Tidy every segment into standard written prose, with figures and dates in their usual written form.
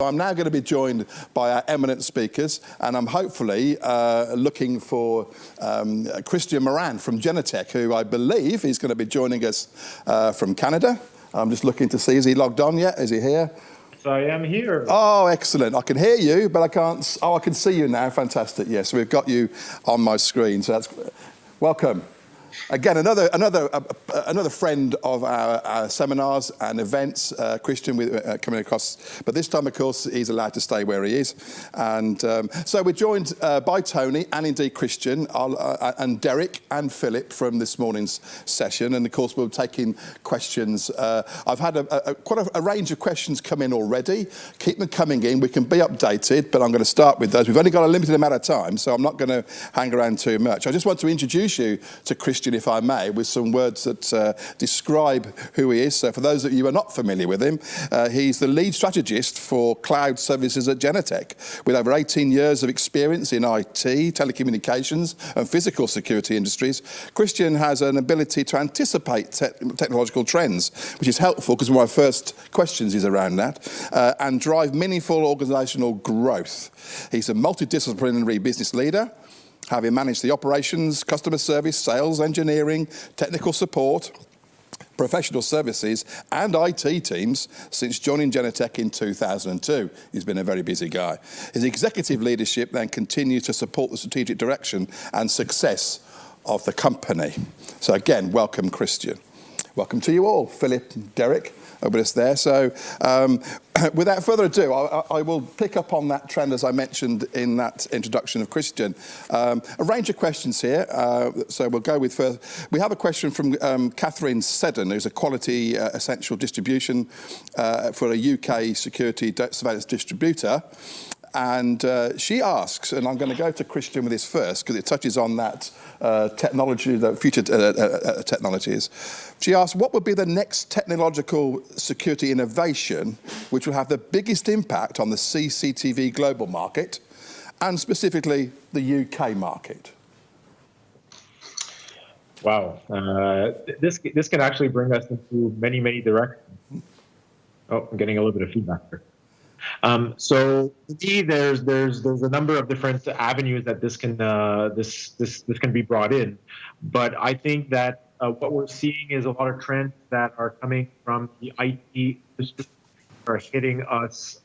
I'm now going to be joined by our eminent speakers, and I'm hopefully looking for Christian Morin from Genetec, who I believe is going to be joining us from Canada. I'm just looking to see, is he logged on yet? Is he here? So I am here. Oh, excellent. I can hear you, but I can't. Oh, I can see you now. Fantastic. Yes, we've got you on my screen. So that's welcome. Again, another friend of our seminars and events, Christian, coming across. But this time, of course, he's allowed to stay where he is. And so we're joined by Tony and indeed Christian and Derek and Philip from this morning's session. And of course, we're taking questions. I've had quite a range of questions come in already. Keep them coming in. We can be updated, but I'm going to start with those. We've only got a limited amount of time, so I'm not going to hang around too much. I just want to introduce you to Christian, if I may, with some words that describe who he is. So for those of you who are not familiar with him, he's the lead strategist for cloud services at Genetec, with over 18 years of experience in IT, telecommunications and physical security industries. Christian has an ability to anticipate technological trends, which is helpful because one of my first questions is around that, and drive meaningful organisational growth. He's a multidisciplinary business leader, having managed the operations, customer service, sales, engineering, technical support, professional services and IT teams since joining Genetec in 2002. He's been a very busy guy. His executive leadership then continued to support the strategic direction and success of the company. So again, welcome, Christian. Welcome to you all, Philip, Derek, over us there. So without further ado, I will pick up on that trend as I mentioned in that introduction of Christian. A range of questions here, so we'll go with first. We have a question from Catherine Seddon, who's a quality essential distribution for a UK security surveillance distributor. And she asks, and I'm going to go to Christian with this first because it touches on that technology, the future technologies. She asks, what would be the next technological security innovation which will have the biggest impact on the CCTV global market and specifically the UK market? Wow, this can actually bring us into many directions. Oh, I'm getting a little bit of feedback here. So indeed, there's a number of different avenues that this can be brought in, but I think that what we're seeing is a lot of trends that are coming from the IT industry are hitting us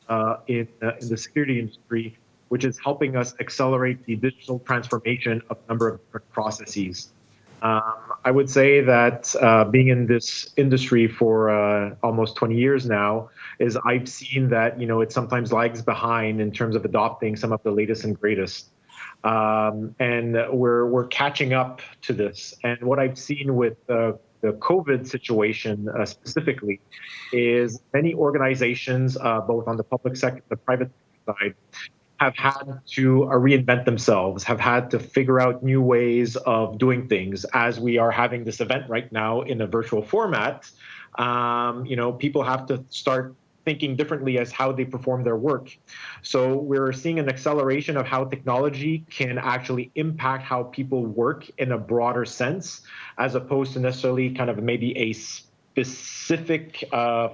in the security industry, which is helping us accelerate the digital transformation of a number of different processes. I would say that being in this industry for almost 20 years now, is I've seen that it sometimes lags behind in terms of adopting some of the latest and greatest, and we're catching up to this. And what I've seen with the COVID situation specifically is many organizations, both on the public sector, the private side, have had to reinvent themselves, have had to figure out new ways of doing things. As we are having this event right now in a virtual format, people have to start thinking differently as how they perform their work. So we're seeing an acceleration of how technology can actually impact how people work in a broader sense, as opposed to necessarily kind of maybe a specific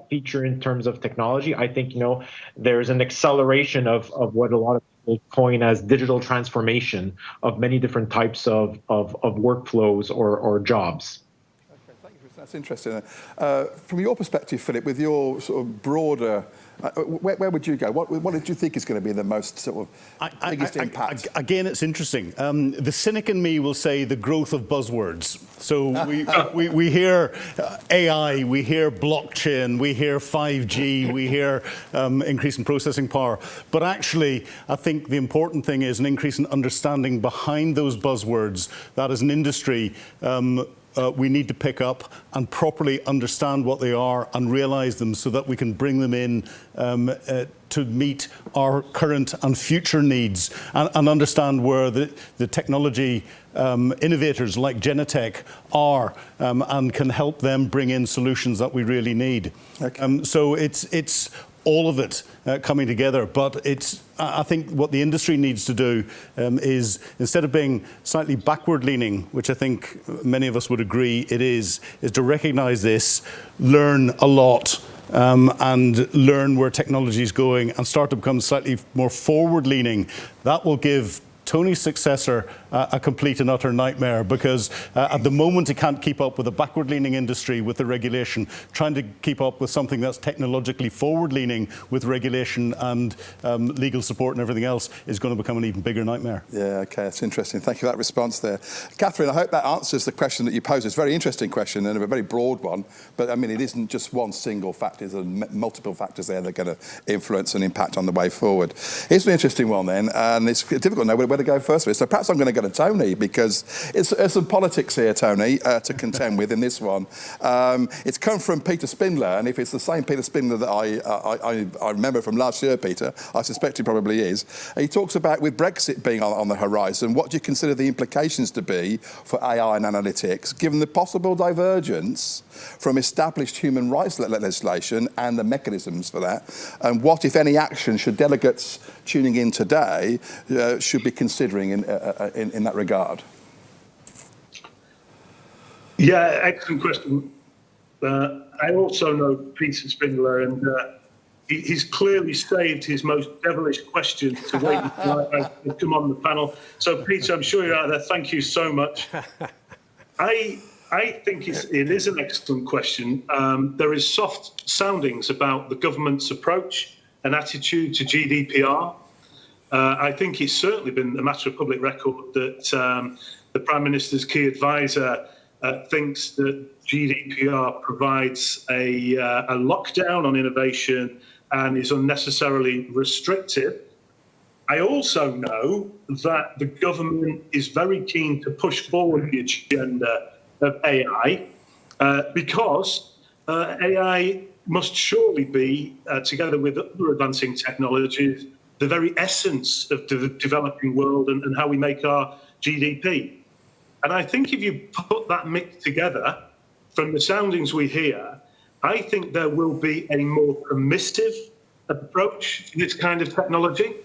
feature in terms of technology. I think, there's an acceleration of what a lot of people coin as digital transformation of many different types of workflows or jobs. Okay, thank you. That's interesting. From your perspective, Philip, with your sort of broader, where would you go? What did you think is going to be the most sort of biggest impact? Again, it's interesting. The cynic in me will say the growth of buzzwords. So we hear AI, we hear blockchain, we hear 5G, we hear increase in processing power. But actually, I think the important thing is an increase in understanding behind those buzzwords. That as an industry, we need to pick up and properly understand what they are and realize them so that we can bring them in to meet our current and future needs and understand where the technology innovators like Genetec are and can help them bring in solutions that we really need. Okay. So it's all of it coming together, but I think what the industry needs to do is, instead of being slightly backward leaning, which I think many of us would agree it is to recognize this, learn a lot, and learn where technology is going and start to become slightly more forward-leaning, that will give Tony's successor a complete and utter nightmare, because at the moment he can't keep up with a backward-leaning industry with the regulation. Trying to keep up with something that's technologically forward-leaning with regulation and legal support and everything else is going to become an even bigger nightmare. Yeah, okay, that's interesting. Thank you for that response there. Catherine, I hope that answers the question that you posed. It's a very interesting question and a very broad one, but I mean, it isn't just one single factor. There's multiple factors there that are going to influence and impact on the way forward. Here's an interesting one then, and it's difficult to know where to go first with. So perhaps I'm going to go to Tony, because there's some politics here, Tony, to contend with in this one. It's come from Peter Spindler, and if it's the same Peter Spindler that I remember from last year, Peter, I suspect it probably is. He talks about, with Brexit being on the horizon, what do you consider the implications to be for AI and analytics, given the possible divergence from established human rights legislation and the mechanisms for that? And what, if any, action should delegates tuning in today should be considering in that regard? Yeah, excellent question. I also know Peter Spindler, and he's clearly saved his most devilish question to wait until I come on the panel. So, Peter, I'm sure you're out there. Thank you so much. I think it is an excellent question. There is soft soundings about the government's approach and attitude to GDPR. I think it's certainly been a matter of public record that the Prime Minister's key advisor thinks that GDPR provides a lockdown on innovation and is unnecessarily restrictive. I also know that the government is very keen to push forward the agenda of AI because AI must surely be, together with other advancing technologies, the very essence of the developing world and how we make our GDP. And I think if you put that mix together, from the soundings we hear, I think there will be a more permissive approach to this kind of technology.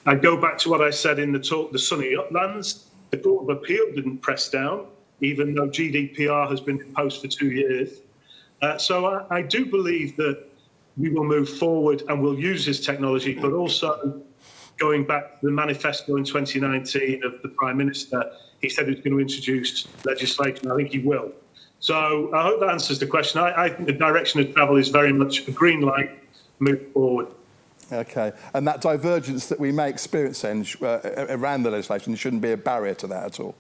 I go back to what I said in the talk, the sunny uplands. The Court of Appeal didn't press down, even though GDPR has been imposed for 2 years. So I do believe that we will move forward and we'll use this technology, but also going back to the manifesto in 2019 of the Prime Minister, he said he was going to introduce legislation. I think he will. So I hope that answers the question. I think the direction of travel is very much a green light, move forward. Okay, and that divergence that we may experience then around the legislation shouldn't be a barrier to that at all?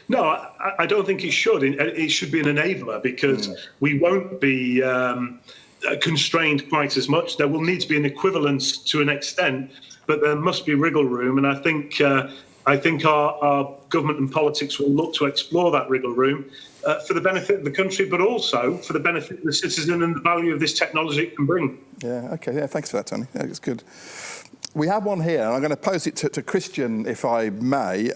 No, I don't think it should. It should be an enabler, because we won't be constrained quite as much. There will need to be an equivalence to an extent, but there must be wriggle room. And I think our government and politics will look to explore that wriggle room for the benefit of the country, but also for the benefit of the citizen and the value of this technology it can bring. Yeah, okay, yeah, thanks for that, Tony. Yeah, it's good. We have one here, and I'm going to pose it to Christian, if I may,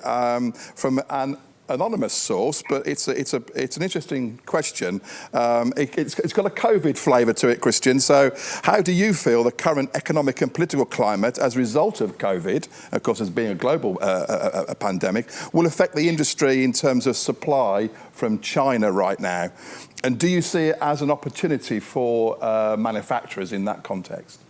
from an anonymous source, but it's an interesting question. It's got a COVID flavour to it, Christian. So how do you feel the current economic and political climate as a result of COVID, of course, as being a global a pandemic, will affect the industry in terms of supply from China right now? And do you see it as an opportunity for manufacturers in that context?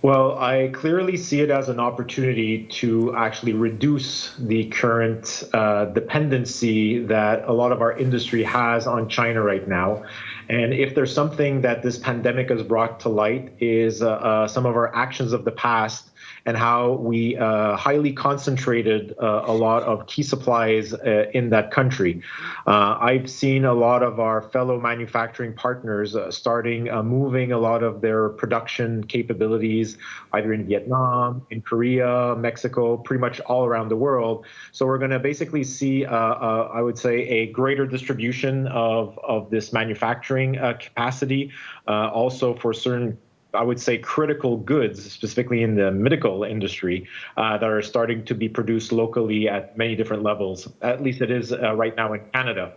Well, I clearly see it as an opportunity to actually reduce the current dependency that a lot of our industry has on China right now. And if there's something that this pandemic has brought to light is some of our actions of the past and how we highly concentrated a lot of key supplies in that country. I've seen a lot of our fellow manufacturing partners starting moving a lot of their production capabilities either in Vietnam, in Korea, Mexico, pretty much all around the world. So we're going to basically see, I would say, a greater distribution of this manufacturing capacity, also for certain, I would say, critical goods, specifically in the medical industry, that are starting to be produced locally at many different levels. At least it is right now in Canada.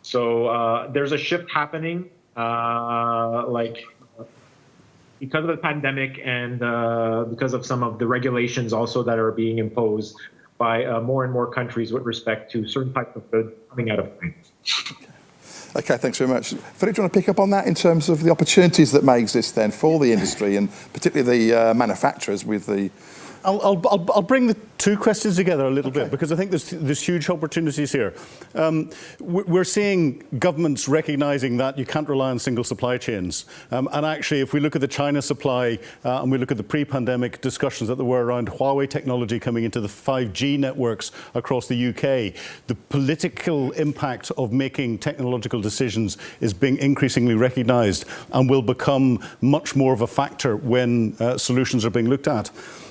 So there's a shift happening, because of the pandemic and because of some of the regulations also that are being imposed by more and more countries with respect to certain types of goods coming out of China. Okay, thanks very much. Philip, do you want to pick up on that in terms of the opportunities that may exist then for the industry and particularly the manufacturers with the... I'll bring the two questions together a little bit because I think there's huge opportunities here. We're seeing governments recognizing that you can't rely on single supply chains. And actually, if we look at the China supply and we look at the pre-pandemic discussions that there were around Huawei technology coming into the 5G networks across the UK, the political impact of making technological decisions is being increasingly recognized and will become much more of a factor when solutions are being looked at.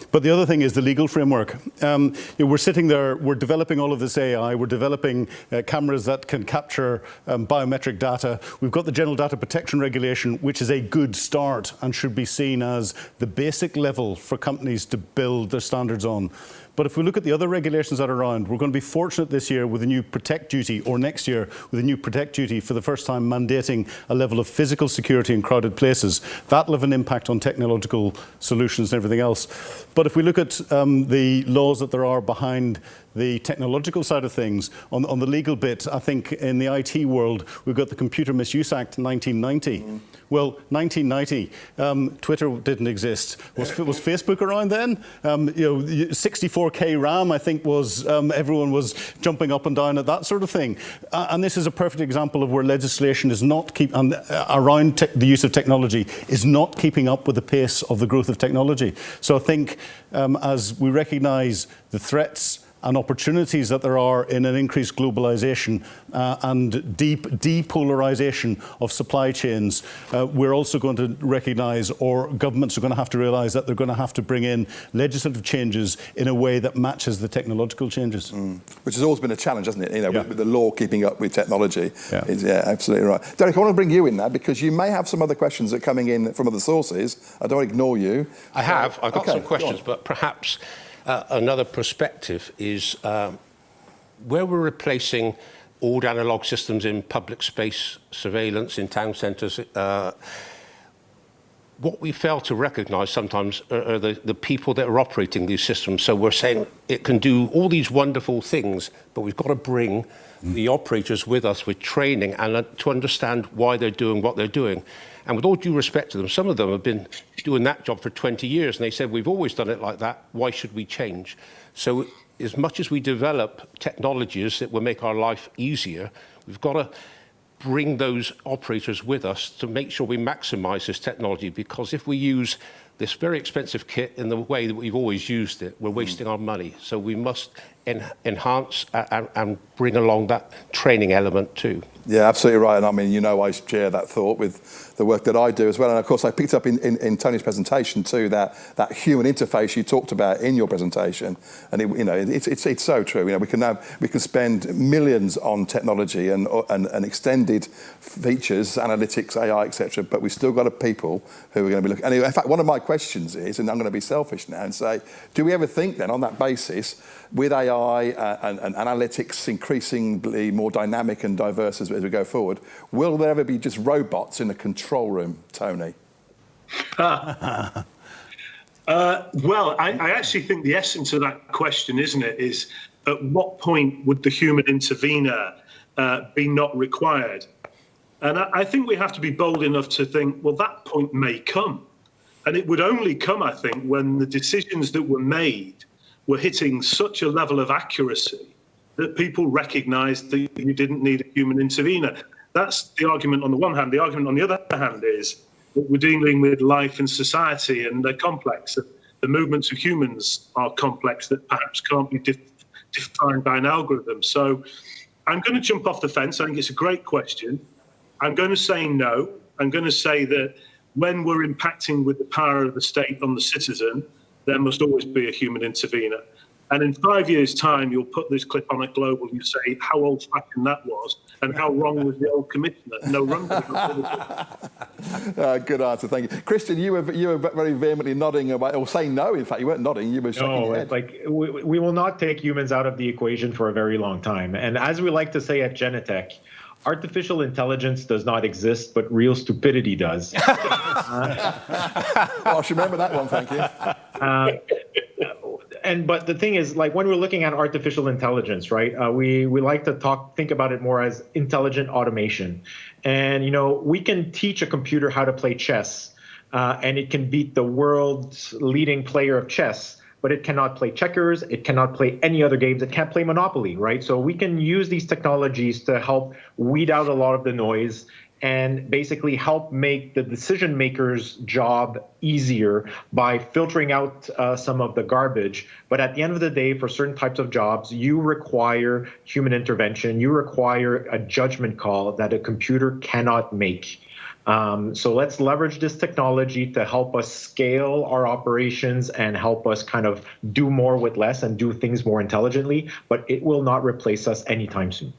But the other thing is the legal framework. We're sitting there, we're developing all of this AI, we're developing cameras that can capture biometric data. We've got the General Data Protection Regulation, which is a good start and should be seen as the basic level for companies to build their standards on. But if we look at the other regulations that are around, we're going to be fortunate this year with a new Protect Duty, or next year with a new Protect Duty for the first time mandating a level of physical security in crowded places. That'll have an impact on technological solutions and everything else. But if we look at the laws that there are behind the technological side of things, on the legal bit, I think in the IT world, we've got the Computer Misuse Act 1990. Well, 1990, Twitter didn't exist. Was Facebook around then? 64K RAM, I think, was everyone was jumping up and down at that sort of thing. And this is a perfect example of where legislation is not around the use of technology is not keeping up with the pace of the growth of technology. So I think as we recognise the threats and opportunities that there are in an increased globalization and deep depolarization of supply chains, we're also going to recognize, or governments are going to have to realize, that they're going to have to bring in legislative changes in a way that matches the technological changes. Which has always been a challenge, hasn't it? With the law keeping up with technology. Yeah. Absolutely right. Derek, I want to bring you in there because you may have some other questions that are coming in from other sources. I don't ignore you. I've got some questions, but perhaps another perspective is where we're replacing old analog systems in public space surveillance in town centres. What we fail to recognise sometimes are the people that are operating these systems. So we're saying it can do all these wonderful things, but we've got to bring the operators with us with training and to understand why they're doing what they're doing. And with all due respect to them, some of them have been doing that job for 20 years, and they said, we've always done it like that, why should we change? So as much as we develop technologies that will make our life easier, we've got to bring those operators with us to make sure we maximise this technology, because if we use this very expensive kit in the way that we've always used it, we're wasting our money. So we must enhance and bring along that training element too. Yeah, absolutely right. And I mean, I share that thought with the work that I do as well. And of course, I picked up in Tony's presentation too, that human interface you talked about in your presentation. And it's so true. We can spend millions on technology and extended features, analytics, AI, etc. But we've still got people who are going to be looking. And in fact, one of my questions is, and I'm going to be selfish now and say, do we ever think then on that basis, with AI and analytics increasingly more dynamic and diverse as we go forward, will there ever be just robots in the control room, Tony? Well, I actually think the essence of that question, isn't it, is at what point would the human intervener be not required? And I think we have to be bold enough to think, well, that point may come. And it would only come, I think, when the decisions that were made were hitting such a level of accuracy that people recognised that you didn't need a human intervener. That's the argument on the one hand. The argument on the other hand is that we're dealing with life and society, and they're complex. The movements of humans are complex that perhaps can't be defined by an algorithm. So I'm going to jump off the fence. I think it's a great question. I'm going to say no. I'm going to say that when we're impacting with the power of the state on the citizen, there must always be a human intervener. And in 5 years' time, you'll put this clip on at Global, you say how old-fashioned that was and how wrong was the old commissioner. No wrong. Good answer, thank you. Christian, you were very vehemently nodding away, or saying no, in fact. You weren't nodding, you were shaking your head. Like, we will not take humans out of the equation for a very long time. And as we like to say at Genetec, artificial intelligence does not exist, but real stupidity does. I should remember that one, thank you. But the thing is, like, when we're looking at artificial intelligence, right, we like to think about it more as intelligent automation. And, you know, we can teach a computer how to play chess, and it can beat the world's leading player of chess, but it cannot play checkers, it cannot play any other games, it can't play Monopoly, right? So we can use these technologies to help weed out a lot of the noise and basically help make the decision maker's job easier by filtering out some of the garbage. But at the end of the day, for certain types of jobs, you require human intervention. You require a judgment call that a computer cannot make. So let's leverage this technology to help us scale our operations and help us kind of do more with less and do things more intelligently, but it will not replace us anytime soon.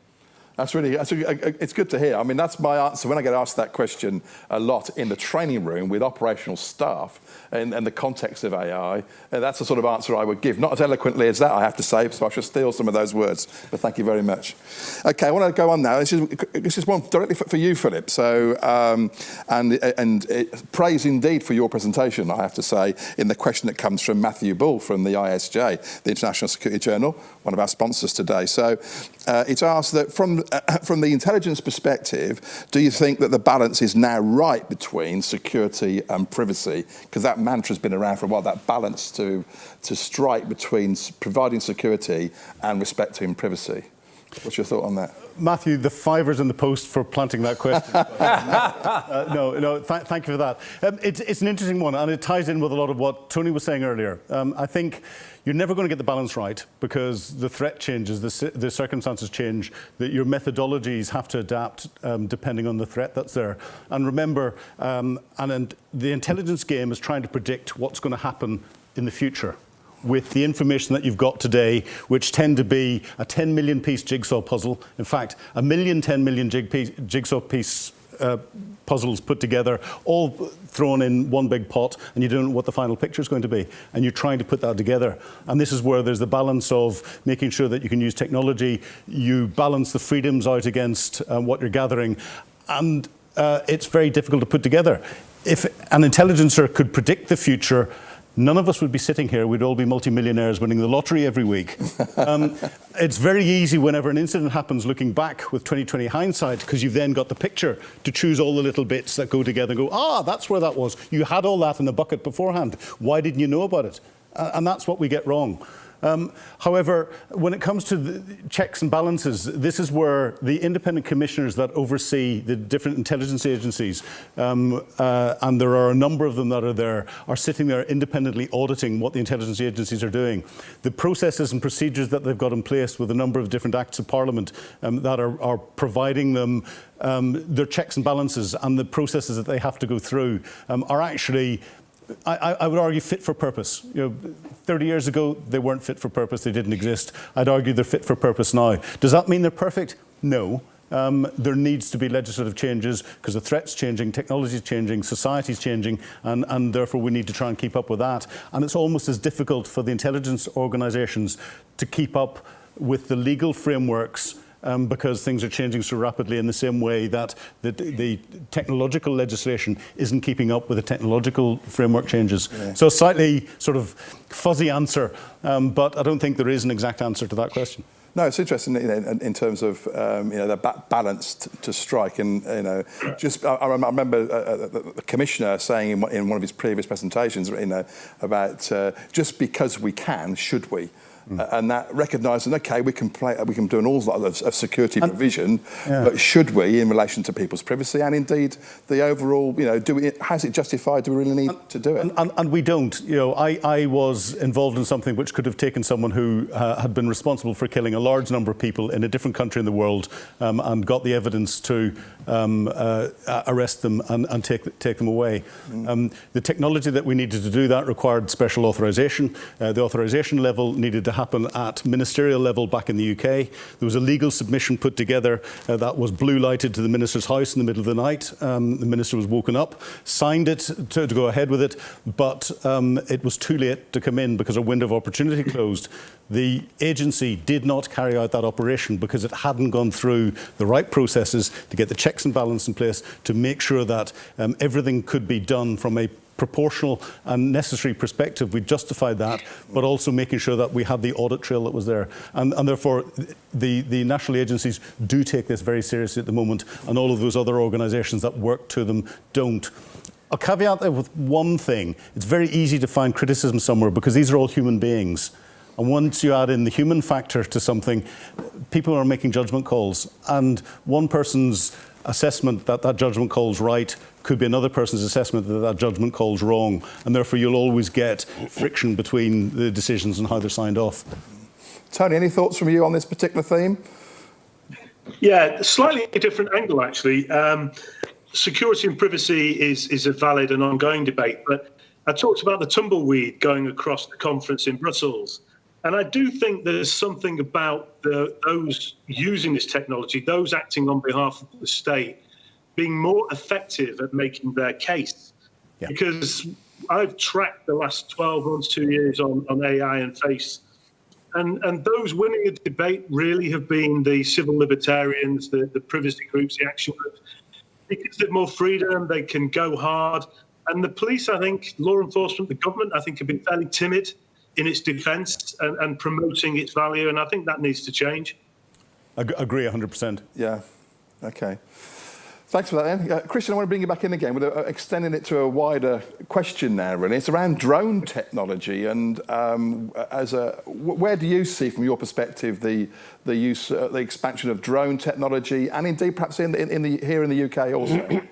It's good to hear. I mean, that's my answer when I get asked that question a lot in the training room with operational staff and the context of AI. And that's the sort of answer I would give. Not as eloquently as that, I have to say, so I should steal some of those words. But thank you very much. Okay, I want to go on now. This is one directly for you, Philip. So, praise indeed for your presentation, I have to say, in the question that comes from Matthew Bull from the ISJ, the International Security Journal, one of our sponsors today. So it's asked that from the intelligence perspective, do you think that the balance is now right between security and privacy? Because that mantra's been around for a while, that balance to strike between providing security and respecting privacy. What's your thought on that? Matthew, the fivers in the post for planting that question. Thank you for that. It's an interesting one, and it ties in with a lot of what Tony was saying earlier. I think you're never going to get the balance right because the threat changes, the circumstances change, that your methodologies have to adapt depending on the threat that's there. And remember, and the intelligence game is trying to predict what's going to happen in the future with the information that you've got today, which tend to be a 10 million piece jigsaw puzzle. In fact, 1 million 10 million jigsaw piece puzzles put together, all thrown in one big pot, and you don't know what the final picture is going to be. And you're trying to put that together. And this is where there's the balance of making sure that you can use technology, you balance the freedoms out against what you're gathering, and it's very difficult to put together. If an intelligencer could predict the future, none of us would be sitting here. We'd all be multimillionaires winning the lottery every week. It's very easy whenever an incident happens looking back with 20/20 hindsight, because you've then got the picture to choose all the little bits that go together and go, that's where that was. You had all that in the bucket beforehand. Why didn't you know about it? And that's what we get wrong. However, when it comes to the checks and balances, this is where the independent commissioners that oversee the different intelligence agencies, and there are a number of them that are there, are sitting there independently auditing what the intelligence agencies are doing. The processes and procedures that they've got in place with a number of different acts of Parliament that are providing them their checks and balances, and the processes that they have to go through are actually, I would argue, fit for purpose. 30 years ago, they weren't fit for purpose. They didn't exist. I'd argue they're fit for purpose now. Does that mean they're perfect? No. There needs to be legislative changes because the threat's changing, technology's changing, society's changing, and therefore we need to try and keep up with that. And it's almost as difficult for the intelligence organisations to keep up with the legal frameworks because things are changing so rapidly in the same way that the technological legislation isn't keeping up with the technological framework changes. Yeah. So a slightly sort of fuzzy answer, but I don't think there is an exact answer to that question. No, it's interesting, in terms of the balance to strike, and just I remember the commissioner saying in one of his previous presentations, about just because we can, should we? And that recognising, okay, we can do an awful lot of security provision, but should we, in relation to people's privacy and indeed the overall, how's it justified? Do we really need to do it? And we don't. I was involved in something which could have taken someone who had been responsible for killing a large number of people in a different country in the world, and got the evidence to arrest them and take them away. The technology that we needed to do that required special authorisation. The authorisation level needed to happen at ministerial level back in the UK. There was a legal submission put together that was blue lighted to the minister's house in the middle of the night. The minister was woken up, signed it to go ahead with it, but it was too late to come in because a window of opportunity closed. The agency did not carry out that operation because it hadn't gone through the right processes to get the checks and balance in place to make sure that everything could be done from a proportional and necessary perspective, we justified that, but also making sure that we had the audit trail that was there. And therefore, the national agencies do take this very seriously at the moment, and all of those other organisations that work to them don't. I'll caveat that with one thing. It's very easy to find criticism somewhere because these are all human beings. And once you add in the human factor to something, people are making judgment calls. And one person's assessment that that judgment call's right could be another person's assessment that that judgment call's wrong. And therefore, you'll always get friction between the decisions and how they're signed off. Tony, any thoughts from you on this particular theme? Yeah, slightly different angle, actually. Security and privacy is a valid and ongoing debate, but I talked about the tumbleweed going across the conference in Brussels. And I do think there's something about those using this technology, those acting on behalf of the state, being more effective at making their case. Yeah. Because I've tracked the last 12 months, 2 years on AI and face. And those winning the debate really have been the civil libertarians, the privacy groups, the action groups. Because they have more freedom, they can go hard. And the police, I think, law enforcement, the government, I think, have been fairly timid in its defence and promoting its value, and I think that needs to change. Agree 100%. Yeah, okay. Thanks for that, Ian. Christian, I want to bring you back in again with extending it to a wider question now, really. It's around drone technology, and where do you see, from your perspective, the use, the expansion of drone technology, and indeed perhaps here in the UK also?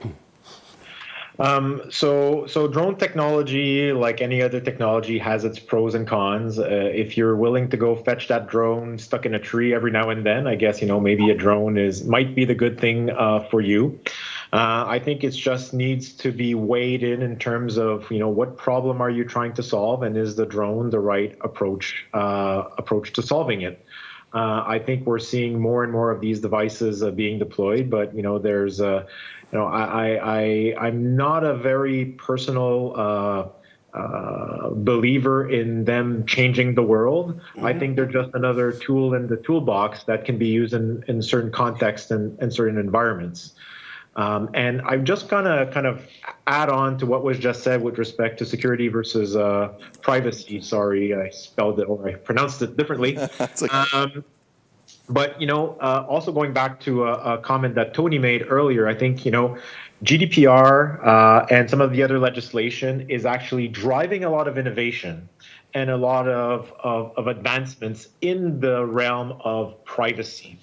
So drone technology, like any other technology, has its pros and cons. If you're willing to go fetch that drone stuck in a tree every now and then, I guess, maybe a drone might be the good thing for you. I think it just needs to be weighed in terms of, what problem are you trying to solve, and is the drone the right approach to solving it? I think we're seeing more and more of these devices being deployed, but there's I'm not a very personal believer in them changing the world. Mm-hmm. I think they're just another tool in the toolbox that can be used in certain contexts and certain environments. And I'm just gonna kind of add on to what was just said with respect to security versus privacy. Sorry, I spelled it or I pronounced it differently. But, also going back to a comment that Tony made earlier, I think, GDPR and some of the other legislation is actually driving a lot of innovation and a lot of advancements in the realm of privacy.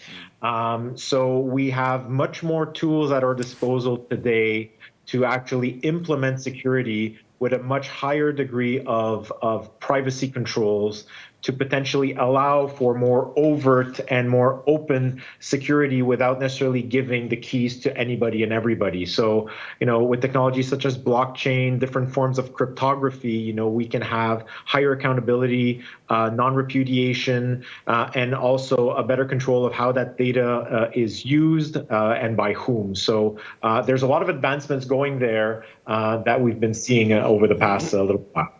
So we have much more tools at our disposal today to actually implement security with a much higher degree of privacy controls to potentially allow for more overt and more open security without necessarily giving the keys to anybody and everybody. So, with technologies such as blockchain, different forms of cryptography, we can have higher accountability, non-repudiation, and also a better control of how that data is used and by whom. So there's a lot of advancements going there that we've been seeing over the past little while.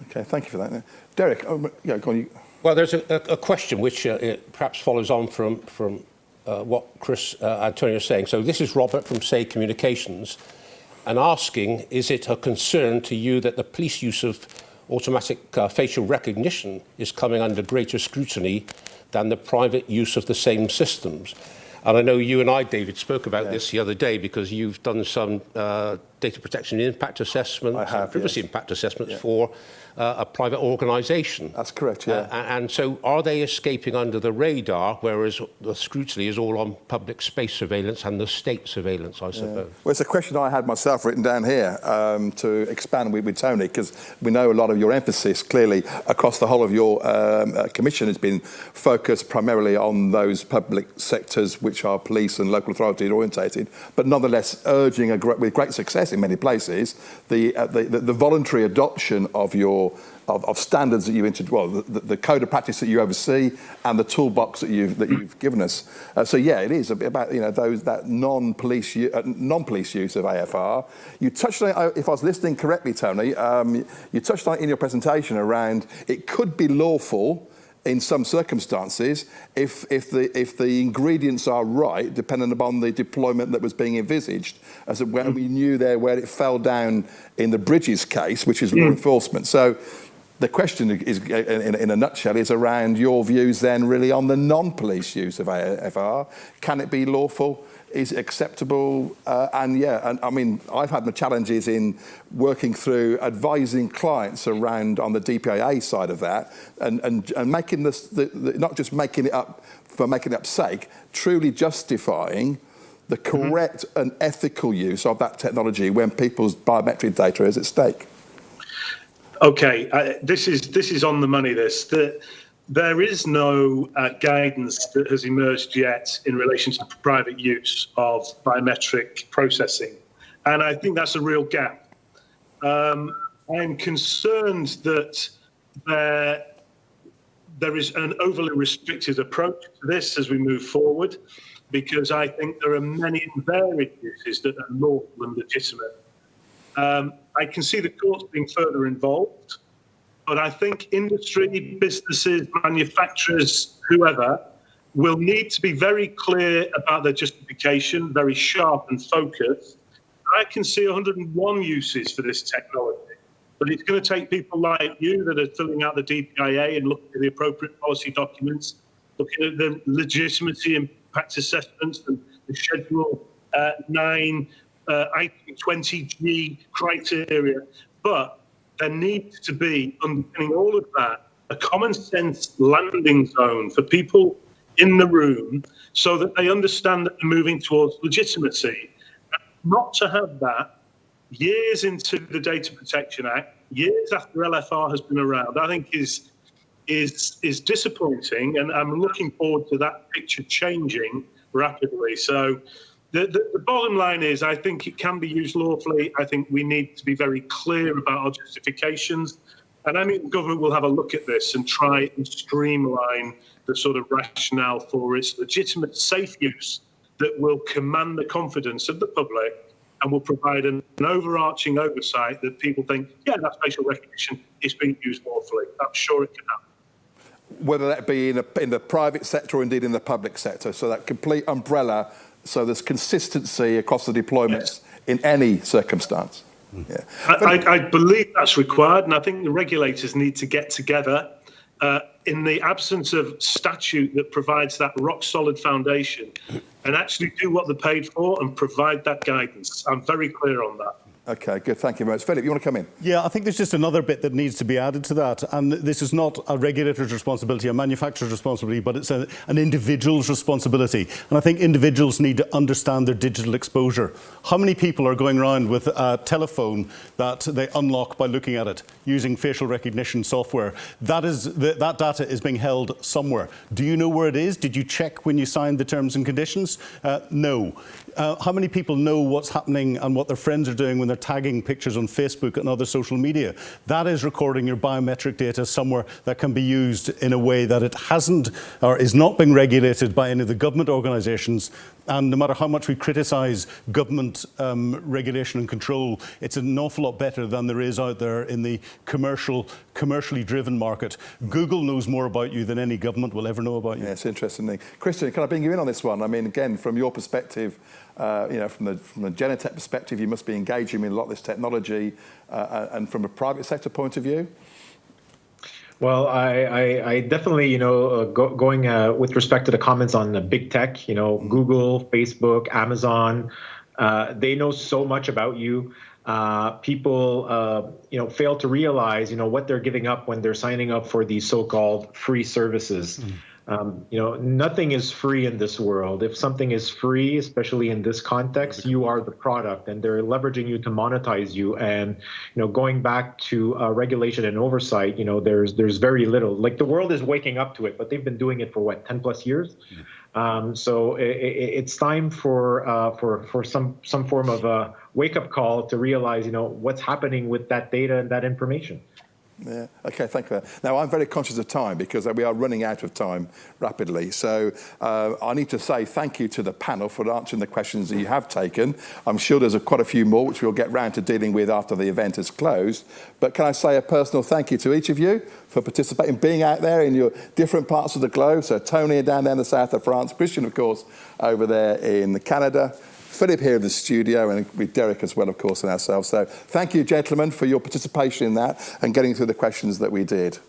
Okay, thank you for that. Derek, go on. Well, there's a question which perhaps follows on from what Chris Antonio is saying. So this is Robert from Say Communications, and asking, is it a concern to you that the police use of automatic facial recognition is coming under greater scrutiny than the private use of the same systems? And I know you and I, David, spoke about this the other day because you've done some data protection impact assessments, privacy impact assessments for a private organisation. That's correct, yeah. And so are they escaping under the radar, whereas the scrutiny is all on public space surveillance and the state surveillance, I suppose? Well, it's a question I had myself written down here to expand with Tony, because we know a lot of your emphasis clearly across the whole of your commission has been focused primarily on those public sectors which are police and local authority orientated, but nonetheless urging with great success in many places the voluntary adoption of of standards that you introduce, the code of practice that you oversee, and the toolbox that you've given us. So yeah, it is a bit about that non-police use of AFR. You touched on it, if I was listening correctly, Tony. You touched on it in your presentation around it could be lawful in some circumstances, if the ingredients are right, depending upon the deployment that was being envisaged, as when we knew there where it fell down in the Bridges case, which is law enforcement. So the question is, in a nutshell, is around your views then really on the non-police use of AFR. Can it be lawful? Is it acceptable? And I mean, I've had my challenges in working through advising clients around on the DPIA side of that, and making this not just making it up for making it up's sake, truly justifying the correct and ethical use of that technology when people's biometric data is at stake. Okay, this is on the money. There is no guidance that has emerged yet in relation to private use of biometric processing, and I think that's a real gap. I'm concerned that there is an overly restricted approach to this as we move forward, because I think there are many and varied uses that are lawful and legitimate. I can see the courts being further involved, but I think industry, businesses, manufacturers, whoever, will need to be very clear about their justification, very sharp and focused. I can see 101 uses for this technology, but it's going to take people like you that are filling out the DPIA and looking at the appropriate policy documents, looking at the legitimacy impact assessments and the Schedule 9 Item 20G criteria. But there needs to be, underpinning all of that, a common sense landing zone for people in the room so that they understand that they're moving towards legitimacy. Not to have that years into the Data Protection Act, years after LFR has been around, I think is disappointing, and I'm looking forward to that picture changing rapidly. So the bottom line is, I think it can be used lawfully. I think we need to be very clear about our justifications. And I think the government will have a look at this and try and streamline the sort of rationale for its legitimate, safe use that will command the confidence of the public and will provide an overarching oversight that people think, yeah, that facial recognition is being used lawfully. I'm sure it can happen. Whether that be in the private sector or indeed in the public sector, so that complete umbrella, so there's consistency across the deployments in any circumstance. Yeah. I believe that's required, and I think the regulators need to get together in the absence of statute that provides that rock-solid foundation and actually do what they're paid for and provide that guidance. I'm very clear on that. Okay, good. Thank you very much. Philip, you want to come in? Yeah, I think there's just another bit that needs to be added to that. And this is not a regulator's responsibility, a manufacturer's responsibility, but it's an individual's responsibility. And I think individuals need to understand their digital exposure. How many people are going around with a telephone that they unlock by looking at it, using facial recognition software? That data is being held somewhere. Do you know where it is? Did you check when you signed the terms and conditions? No. How many people know what's happening and what their friends are doing when they're tagging pictures on Facebook and other social media? That is recording your biometric data somewhere that can be used in a way that it hasn't or is not being regulated by any of the government organisations. And no matter how much we criticise government regulation and control, it's an awful lot better than there is out there in the commercially driven market. Google knows more about you than any government will ever know about you. Yeah, it's interesting. Christian, can I bring you in on this one? I mean, again, from your perspective, from the Genetec perspective, you must be engaging in a lot of this technology, and from a private sector point of view. Well, I definitely, going with respect to the comments on the big tech, Google, Facebook, Amazon, they know so much about you. People, fail to realize, what they're giving up when they're signing up for these so-called free services. Nothing is free in this world. If something is free, especially in this context, you are the product, and they're leveraging you to monetize you. And, going back to regulation and oversight, there's very little. Like, the world is waking up to it, but they've been doing it for 10 plus years. So it's time for some form of a wake-up call to realize, what's happening with that data and that information. Yeah. Okay, thank you. Now, I'm very conscious of time because we are running out of time rapidly. So I need to say thank you to the panel for answering the questions that you have taken. I'm sure there's quite a few more which we'll get round to dealing with after the event is closed. But can I say a personal thank you to each of you for participating, being out there in your different parts of the globe. So Tony down there in the south of France, Christian, of course, over there in Canada, Philip here in the studio, and with Derek as well, of course, and ourselves. So thank you, gentlemen, for your participation in that and getting through the questions that we did.